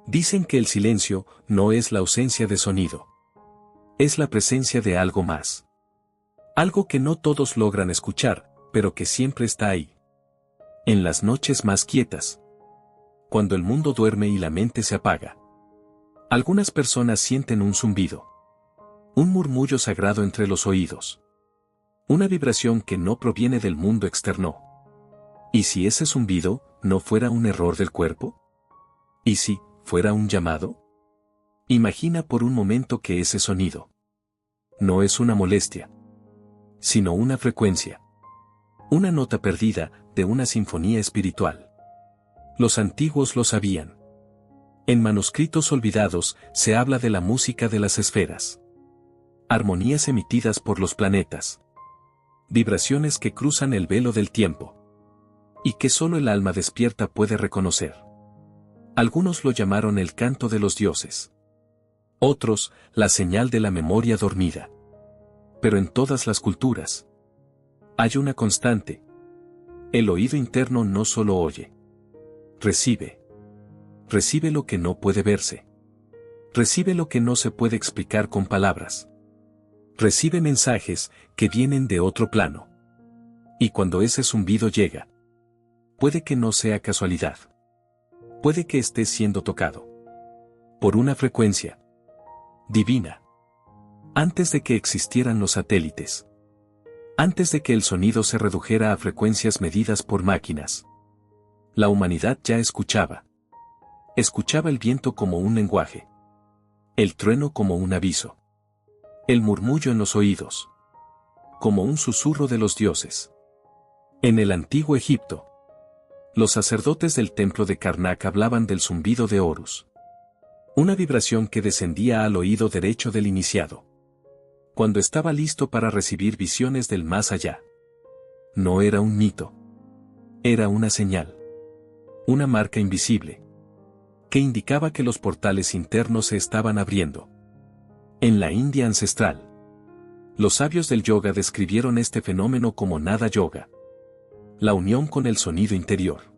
Dicen que el silencio no es la ausencia de sonido. Es la presencia de algo más. Algo que no todos logran escuchar, pero que siempre está ahí. En las noches más quietas. Cuando el mundo duerme y la mente se apaga. Algunas personas sienten un zumbido. Un murmullo sagrado entre los oídos. Una vibración que no proviene del mundo externo. ¿Y si ese zumbido no fuera un error del cuerpo? ¿Y si fuera un llamado? Imagina por un momento que ese sonido no es una molestia, sino una frecuencia. Una nota perdida de una sinfonía espiritual. Los antiguos lo sabían. En manuscritos olvidados se habla de la música de las esferas. Armonías emitidas por los planetas. Vibraciones que cruzan el velo del tiempo. Y que solo el alma despierta puede reconocer. Algunos lo llamaron el canto de los dioses. Otros, la señal de la memoria dormida. Pero en todas las culturas hay una constante. El oído interno no solo oye. Recibe. Recibe lo que no puede verse. Recibe lo que no se puede explicar con palabras. Recibe mensajes que vienen de otro plano. Y cuando ese zumbido llega, puede que no sea casualidad. Puede que esté siendo tocado por una frecuencia divina. Antes de que existieran los satélites. Antes de que el sonido se redujera a frecuencias medidas por máquinas. La humanidad ya escuchaba. Escuchaba el viento como un lenguaje. El trueno como un aviso. El murmullo en los oídos. Como un susurro de los dioses. En el antiguo Egipto. Los sacerdotes del templo de Karnak hablaban del zumbido de Horus. Una vibración que descendía al oído derecho del iniciado. Cuando estaba listo para recibir visiones del más allá. No era un mito. Era una señal. Una marca invisible. Que indicaba que los portales internos se estaban abriendo. En la India ancestral. Los sabios del yoga describieron este fenómeno como nada yoga. La unión con el sonido interior.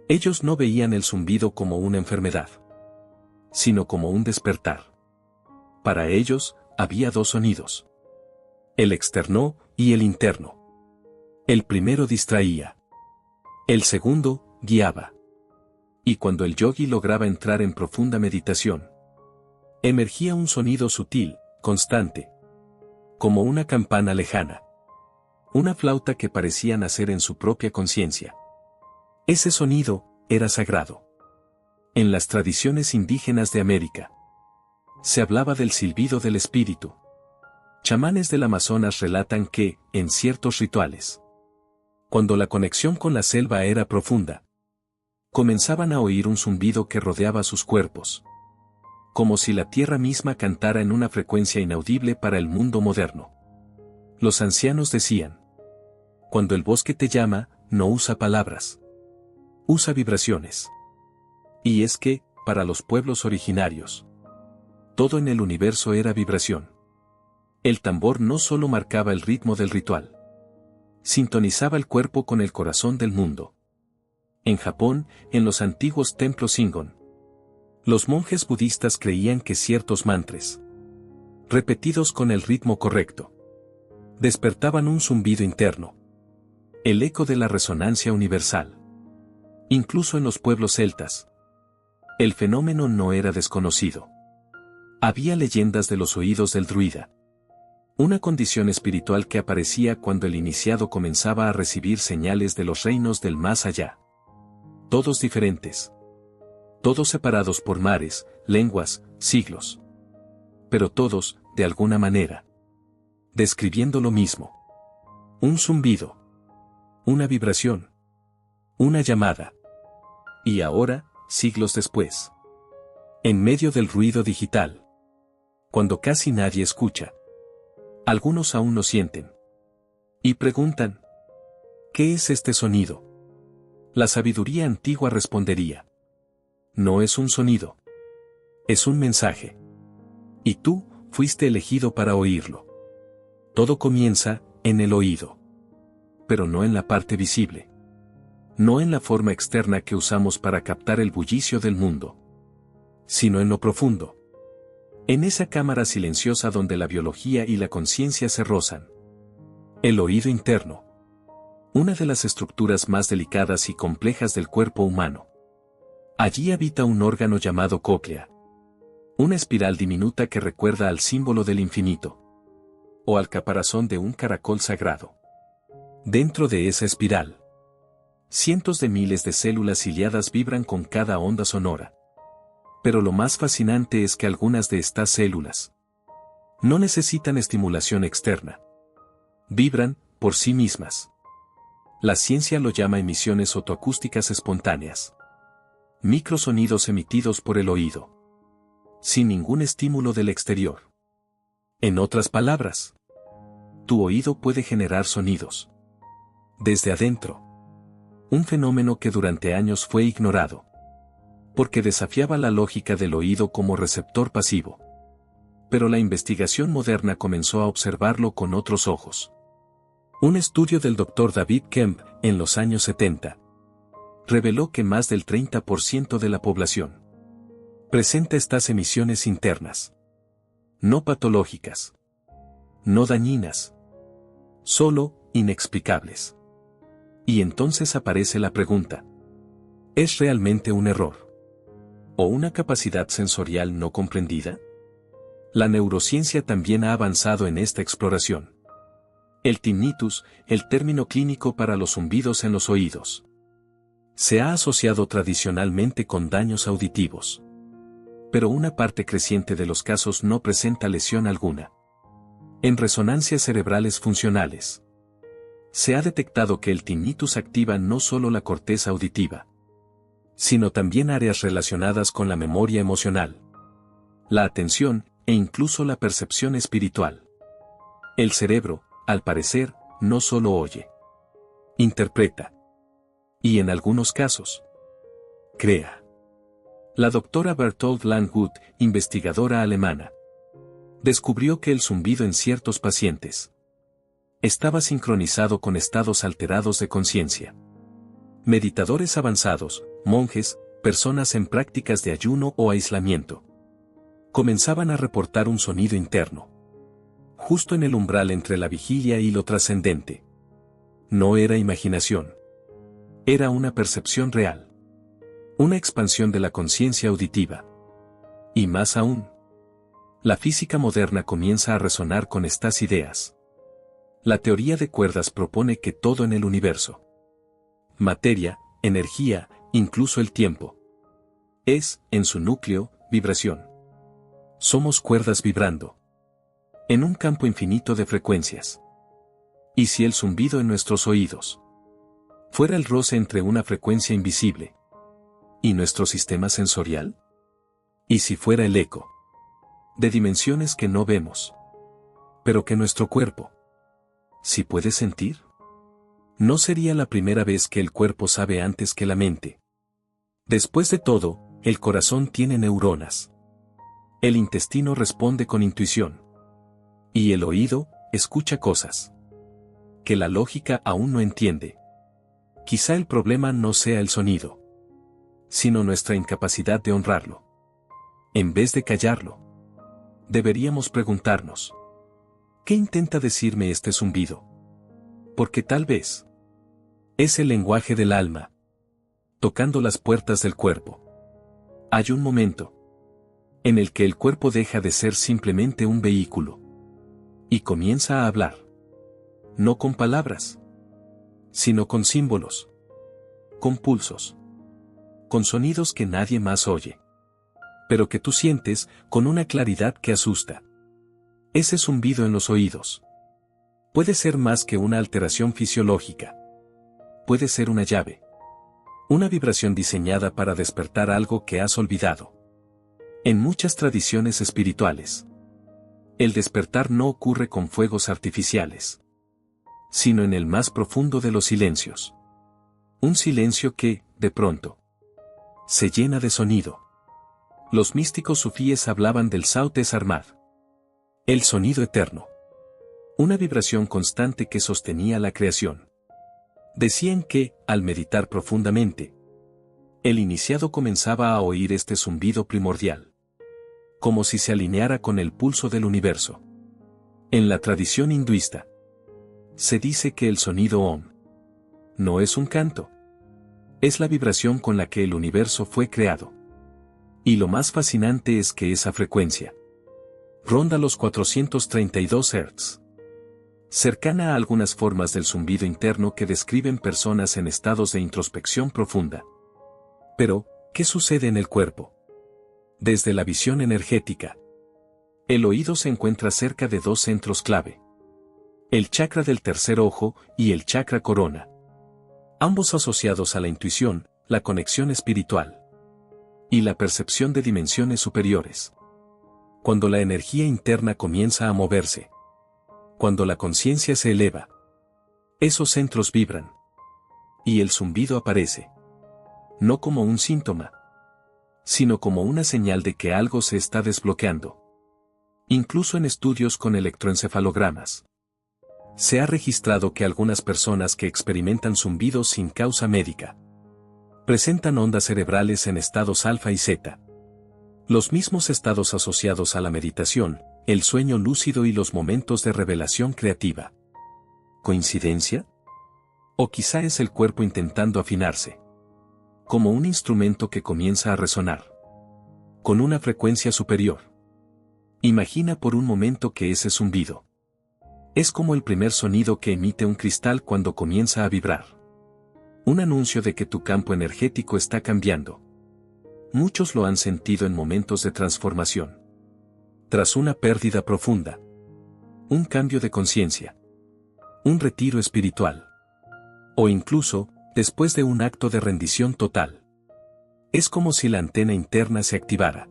Ellos no veían el zumbido como una enfermedad, sino como un despertar. Para ellos, había dos sonidos. El externo y el interno. El primero distraía. El segundo, guiaba. Y cuando el yogi lograba entrar en profunda meditación, emergía un sonido sutil, constante. Como una campana lejana. Una flauta que parecía nacer en su propia conciencia. Ese sonido era sagrado. En las tradiciones indígenas de América, se hablaba del silbido del espíritu. Chamanes del Amazonas relatan que, en ciertos rituales, cuando la conexión con la selva era profunda, comenzaban a oír un zumbido que rodeaba sus cuerpos. Como si la tierra misma cantara en una frecuencia inaudible para el mundo moderno. Los ancianos decían: cuando el bosque te llama, no usa palabras. Usa vibraciones. Y es que, para los pueblos originarios, todo en el universo era vibración. El tambor no solo marcaba el ritmo del ritual. Sintonizaba el cuerpo con el corazón del mundo. En Japón, en los antiguos templos Shingon, los monjes budistas creían que ciertos mantras, repetidos con el ritmo correcto, despertaban un zumbido interno. El eco de la resonancia universal. Incluso en los pueblos celtas, el fenómeno no era desconocido. Había leyendas de los oídos del druida. Una condición espiritual que aparecía cuando el iniciado comenzaba a recibir señales de los reinos del más allá. Todos diferentes. Todos separados por mares, lenguas, siglos. Pero todos, de alguna manera, describiendo lo mismo. Un zumbido. Una vibración. Una llamada. Y ahora, siglos después, en medio del ruido digital, cuando casi nadie escucha, algunos aún lo sienten. Y preguntan: ¿qué es este sonido? La sabiduría antigua respondería: no es un sonido. Es un mensaje. Y tú, fuiste elegido para oírlo. Todo comienza, en el oído. Pero no en la parte visible. No en la forma externa que usamos para captar el bullicio del mundo. sino en lo profundo. En esa cámara silenciosa donde la biología y la conciencia se rozan. El oído interno. Una de las estructuras más delicadas y complejas del cuerpo humano. Allí habita un órgano llamado cóclea. Una espiral diminuta que recuerda al símbolo del infinito. O al caparazón de un caracol sagrado. Dentro de esa espiral, cientos de miles de células ciliadas vibran con cada onda sonora. Pero lo más fascinante es que algunas de estas células no necesitan estimulación externa. Vibran por sí mismas. La ciencia lo llama emisiones otoacústicas espontáneas. Microsonidos emitidos por el oído. Sin ningún estímulo del exterior. En otras palabras, tu oído puede generar sonidos. Desde adentro. Un fenómeno que durante años fue ignorado. Porque desafiaba la lógica del oído como receptor pasivo. Pero la investigación moderna comenzó a observarlo con otros ojos. Un estudio del Dr. David Kemp, en los años 70, reveló que más del 30% de la población presenta estas emisiones internas. No patológicas. No dañinas. Solo inexplicables. Y entonces aparece la pregunta. ¿Es realmente un error? ¿O una capacidad sensorial no comprendida? La neurociencia también ha avanzado en esta exploración. El tinnitus, el término clínico para los zumbidos en los oídos, se ha asociado tradicionalmente con daños auditivos. Pero una parte creciente de los casos no presenta lesión alguna. En resonancias cerebrales funcionales, se ha detectado que el tinnitus activa no solo la corteza auditiva, sino también áreas relacionadas con la memoria emocional, la atención e incluso la percepción espiritual. El cerebro, al parecer, no solo oye, interpreta y en algunos casos, crea. La doctora Bertold Langwood, investigadora alemana, descubrió que el zumbido en ciertos pacientes estaba sincronizado con estados alterados de conciencia. Meditadores avanzados, monjes, personas en prácticas de ayuno o aislamiento, comenzaban a reportar un sonido interno, justo en el umbral entre la vigilia y lo trascendente. No era imaginación. Era una percepción real. Una expansión de la conciencia auditiva. Y más aún, la física moderna comienza a resonar con estas ideas. La teoría de cuerdas propone que todo en el universo, materia, energía, incluso el tiempo, es, en su núcleo, vibración. Somos cuerdas vibrando en un campo infinito de frecuencias. ¿Y si el zumbido en nuestros oídos fuera el roce entre una frecuencia invisible y nuestro sistema sensorial? ¿Y si fuera el eco de dimensiones que no vemos, pero que nuestro cuerpo sí puede sentir? No sería la primera vez que el cuerpo sabe antes que la mente. Después de todo, el corazón tiene neuronas. El intestino responde con intuición. Y el oído escucha cosas que la lógica aún no entiende. Quizá el problema no sea el sonido, sino nuestra incapacidad de honrarlo. En vez de callarlo, deberíamos preguntarnos: ¿qué intenta decirme este zumbido? Porque tal vez es el lenguaje del alma, tocando las puertas del cuerpo. Hay un momento en el que el cuerpo deja de ser simplemente un vehículo y comienza a hablar. No con palabras, sino con símbolos, con pulsos, con sonidos que nadie más oye, pero que tú sientes con una claridad que asusta. Ese zumbido en los oídos puede ser más que una alteración fisiológica. Puede ser una llave. Una vibración diseñada para despertar algo que has olvidado. En muchas tradiciones espirituales, el despertar no ocurre con fuegos artificiales, sino en el más profundo de los silencios. Un silencio que, de pronto, se llena de sonido. Los místicos sufíes hablaban del Saut es-Sarmad, el sonido eterno. Una vibración constante que sostenía la creación. Decían que, al meditar profundamente, El iniciado comenzaba a oír este zumbido primordial, como si se alineara con el pulso del universo. En la tradición hinduista, se dice que el sonido Om no es un canto. Es la vibración con la que el universo fue creado. Y lo más fascinante es que esa frecuencia ronda los 432 Hz. Cercana a algunas formas del zumbido interno que describen personas en estados de introspección profunda. Pero, ¿qué sucede en el cuerpo? Desde la visión energética, el oído se encuentra cerca de dos centros clave: el chakra del tercer ojo y el chakra corona. Ambos asociados a la intuición, la conexión espiritual y la percepción de dimensiones superiores. Cuando la energía interna comienza a moverse, cuando la conciencia se eleva, esos centros vibran. Y el zumbido aparece. No como un síntoma, sino como una señal de que algo se está desbloqueando. Incluso en estudios con electroencefalogramas, se ha registrado que algunas personas que experimentan zumbidos sin causa médica presentan ondas cerebrales en estados alfa y zeta. Los mismos estados asociados a la meditación, el sueño lúcido y los momentos de revelación creativa. ¿Coincidencia? ¿O quizá es el cuerpo intentando afinarse? Como un instrumento que comienza a resonar con una frecuencia superior. Imagina por un momento que ese zumbido es como el primer sonido que emite un cristal cuando comienza a vibrar. Un anuncio de que tu campo energético está cambiando. Muchos lo han sentido en momentos de transformación. Tras una pérdida profunda. Un cambio de conciencia. Un retiro espiritual. O incluso, después de un acto de rendición total. Es como si la antena interna se activara.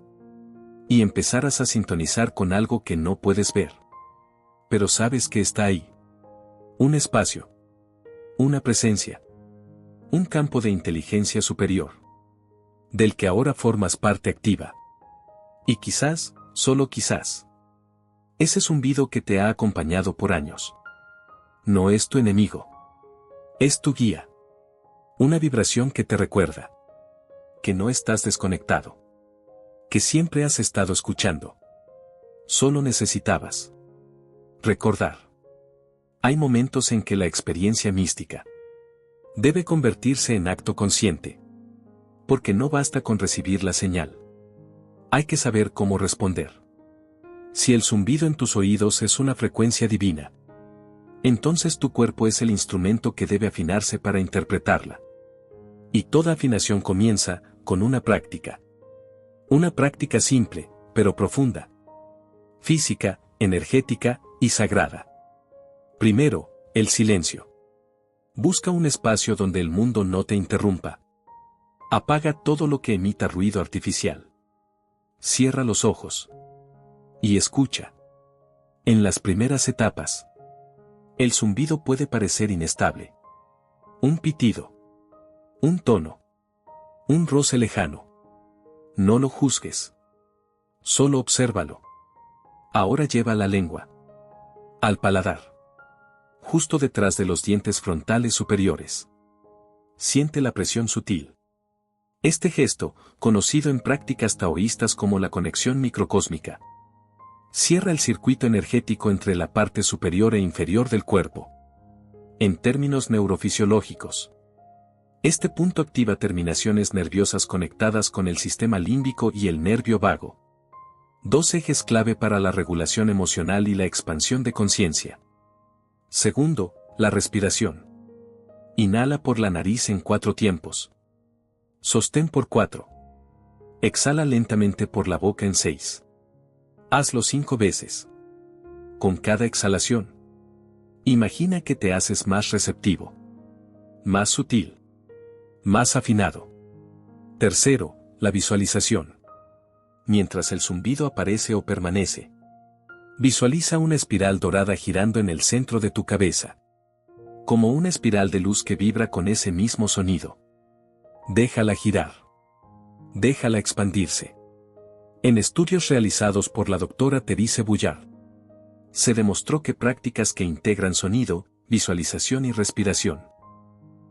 Y empezaras a sintonizar con algo que no puedes ver. Pero sabes que está ahí. Un espacio. Una presencia. Un campo de inteligencia superior. Del que ahora formas parte activa. Y quizás, solo quizás, ese zumbido que te ha acompañado por años no es tu enemigo. Es tu guía. Una vibración que te recuerda que no estás desconectado. Que siempre has estado escuchando. Solo necesitabas recordar. Hay momentos en que la experiencia mística debe convertirse en acto consciente. Porque no basta con recibir la señal. Hay que saber cómo responder. Si el zumbido en tus oídos es una frecuencia divina, entonces tu cuerpo es el instrumento que debe afinarse para interpretarla. Y toda afinación comienza con una práctica. Una práctica simple, pero profunda. Física, energética y sagrada. Primero, el silencio. Busca un espacio donde el mundo no te interrumpa. Apaga todo lo que emita ruido artificial. Cierra los ojos. Y escucha. En las primeras etapas, el zumbido puede parecer inestable. Un pitido. Un tono. Un roce lejano. No lo juzgues. Solo obsérvalo. Ahora lleva la lengua al paladar. Justo detrás de los dientes frontales superiores. Siente la presión sutil. Este gesto, conocido en prácticas taoístas como la conexión microcósmica, cierra el circuito energético entre la parte superior e inferior del cuerpo. En términos neurofisiológicos, este punto activa terminaciones nerviosas conectadas con el sistema límbico y el nervio vago. Dos ejes clave para la regulación emocional y la expansión de conciencia. Segundo, la respiración. Inhala por la nariz en 4 tiempos. Sostén por 4. Exhala lentamente por la boca en 6. Hazlo 5 veces. Con cada exhalación, imagina que te haces más receptivo, más sutil, más afinado. Tercero, la visualización. Mientras el zumbido aparece o permanece, visualiza una espiral dorada girando en el centro de tu cabeza. Como una espiral de luz que vibra con ese mismo sonido. Déjala girar. Déjala expandirse. En estudios realizados por la doctora Therese Boullard, se demostró que prácticas que integran sonido, visualización y respiración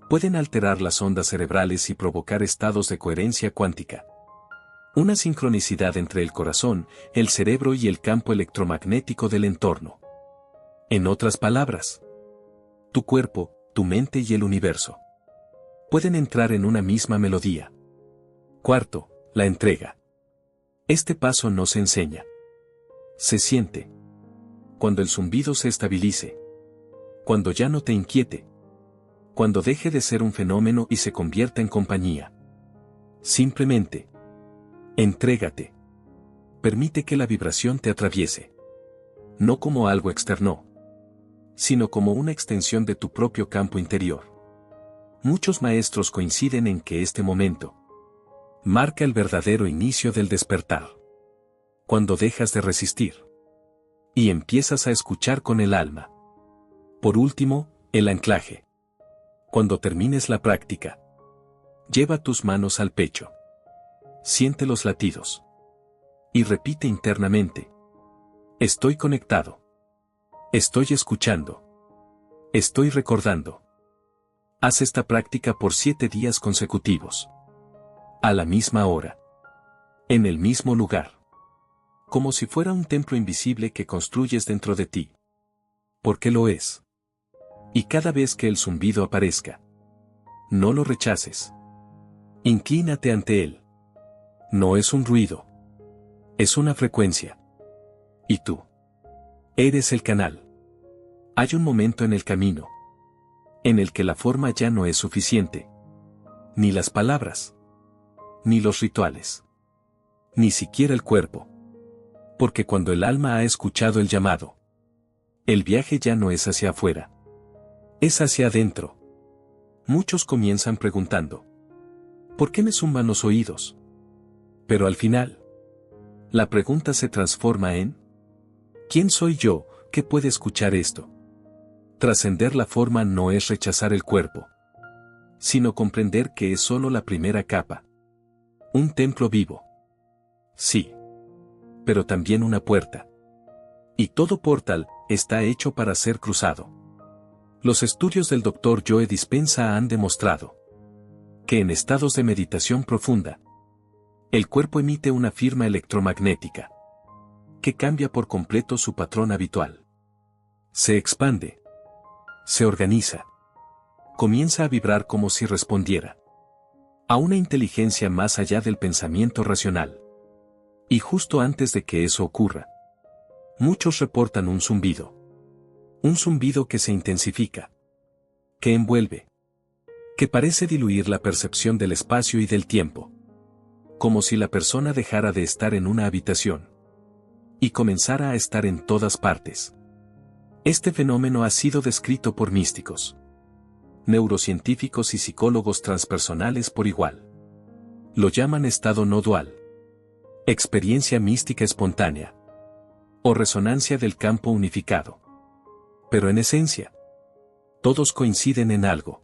Pueden alterar las ondas cerebrales y provocar estados de coherencia cuántica. Una sincronicidad entre el corazón, el cerebro y el campo electromagnético del entorno. En otras palabras, tu cuerpo, tu mente y el universo pueden entrar en una misma melodía. Cuarto, la entrega. Este paso no se enseña. Se siente. Cuando el zumbido se estabilice. Cuando ya no te inquiete. Cuando deje de ser un fenómeno y se convierta en compañía. Simplemente. Entrégate. Permite que la vibración te atraviese. No como algo externo, sino como una extensión de tu propio campo interior. Muchos maestros coinciden en que este momento marca el verdadero inicio del despertar. Cuando dejas de resistir y empiezas a escuchar con el alma. Por último, el anclaje. Cuando termines la práctica, lleva tus manos al pecho. Siente los latidos. Y repite internamente. Estoy conectado. Estoy escuchando. Estoy recordando. Haz esta práctica por 7 días consecutivos. A la misma hora. En el mismo lugar. Como si fuera un templo invisible que construyes dentro de ti. Porque lo es. Y cada vez que el zumbido aparezca, no lo rechaces. Inclínate ante él. No es un ruido. Es una frecuencia. Y tú. Eres el canal. Hay un momento en el camino en el que la forma ya no es suficiente. Ni las palabras. Ni los rituales. Ni siquiera el cuerpo. Porque cuando el alma ha escuchado el llamado, el viaje ya no es hacia afuera. Es hacia adentro. Muchos comienzan preguntando: ¿por qué me zumban los oídos? Pero al final, la pregunta se transforma en: ¿quién soy yo, que puede escuchar esto? Trascender la forma no es rechazar el cuerpo, sino comprender que es solo la primera capa. Un templo vivo. Sí. Pero también una puerta. Y todo portal está hecho para ser cruzado. Los estudios del Dr. Joe Dispenza han demostrado que en estados de meditación profunda, el cuerpo emite una firma electromagnética que cambia por completo su patrón habitual. Se expande. Se organiza. Comienza a vibrar como si respondiera a una inteligencia más allá del pensamiento racional. Y justo antes de que eso ocurra, muchos reportan un zumbido. Un zumbido que se intensifica. Que envuelve. Que parece diluir la percepción del espacio y del tiempo. Como si la persona dejara de estar en una habitación y comenzara a estar en todas partes. Este fenómeno ha sido descrito por místicos, neurocientíficos y psicólogos transpersonales por igual. Lo llaman estado no dual, experiencia mística espontánea o resonancia del campo unificado. Pero en esencia, todos coinciden en algo.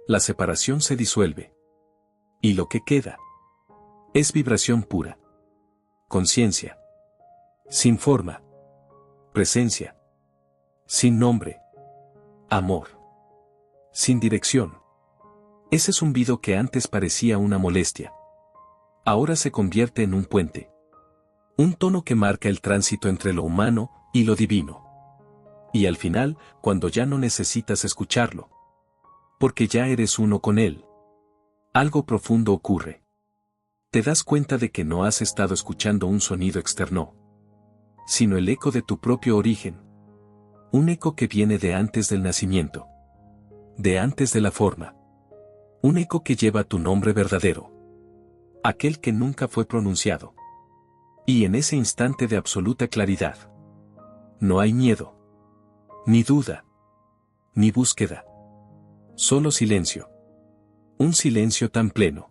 La separación se disuelve. Y lo que queda es vibración pura. Conciencia. Sin forma. Presencia. Sin nombre. Amor. Sin dirección. Ese zumbido que antes parecía una molestia, ahora se convierte en un puente. Un tono que marca el tránsito entre lo humano y lo divino. Y al final, cuando ya no necesitas escucharlo, porque ya eres uno con él, algo profundo ocurre. Te das cuenta de que no has estado escuchando un sonido externo, sino el eco de tu propio origen. Un eco que viene de antes del nacimiento. De antes de la forma. Un eco que lleva tu nombre verdadero. Aquel que nunca fue pronunciado. Y en ese instante de absoluta claridad, no hay miedo. Ni duda. Ni búsqueda. Solo silencio. Un silencio tan pleno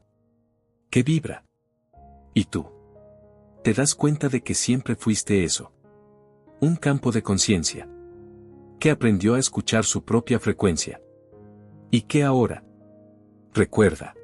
que vibra. Y tú te das cuenta de que siempre fuiste eso. Un campo de conciencia que aprendió a escuchar su propia frecuencia. Y que ahora recuerda